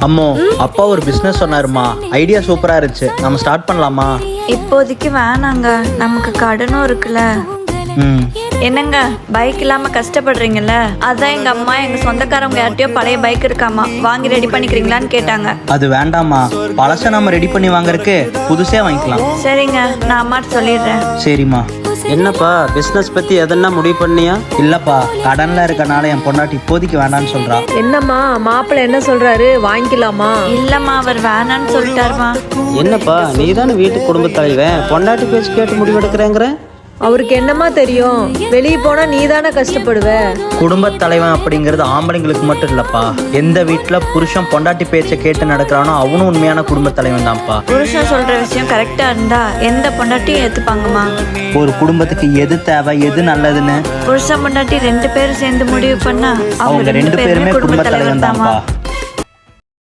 அம்மோ, அப்பா ஒரு பிசினஸ் சொன்னாருமா. ஐடியா சூப்பரா இருந்துச்சு. நம்ம ஸ்டார்ட் பண்ணலாமா? இப்போதைக்கு வேணாங்க, நமக்கு கடனும் இருக்குல்ல. ம். என்னங்க, பைக் இல்லாம கஷ்டப்படுறீங்கல்ல, அதான் எங்க அம்மா எங்க சொந்தக்காரங்க யார்ட்டையோ பழைய பைக் இருக்காமா, வாங்கி ரெடி பண்ணிக்கிறீங்களான்னு கேட்டாங்க. அது வேண்டாமா, பழச நம்ம ரெடி பண்ணி வாங்குறதுக்கு புதுசே வாங்கிக்கலாம். சரிங்க, நான் அம்மாட்ட சொல்லிடுறேன். சரிம்மா. என்னப்பா பிசினஸ் பத்தி எதனா முடிவு பண்ணியா? இல்லப்பா, கடன்ல இருக்கனால என் பொண்டாட்டி இப்போதைக்கு வேண்டான்னு சொல்றா. என்னம்மா மாப்பிள்ளை என்ன சொல்றாரு, வாங்கிக்கலாமா? இல்லம்மா, அவர் வேணான்னு சொல்லிட்டாருமா. என்னப்பா நீ தானே வீட்டு குடும்ப தலைவன், பொண்டாட்டி பேச்சு கேட்டு முடிவெடுக்கிறேங்கிற? அவருக்கு என்னம்மா தெரியும், வெளியே போனா நீ தானே கஷ்டப்படுவ. குடும்ப தலைவன் அப்படிங்கிறது ஆம்பளைங்களுக்கு மட்டும் இல்லப்பா. எந்த வீட்டுல புருஷன் பொண்டாட்டி பேச்சை கேட்டு நடக்கிறானோ அவனும் உண்மையான குடும்ப தலைவன் தான்ப்பா. புருஷன் சொல்ற விஷயம் கரெக்டா இருந்தா எந்த பொண்டாட்டியும் ஏத்துப்பாங்கம்மா. ஒரு குடும்பத்துக்கு எது தேவை, எது நல்லதுன்னு புருஷன் பொண்டாட்டி 2 பேரும் சேர்ந்து முடிவு பண்ணா அவங்க 2 பேருமே குடும்ப தலைவன் தான்ப்பா.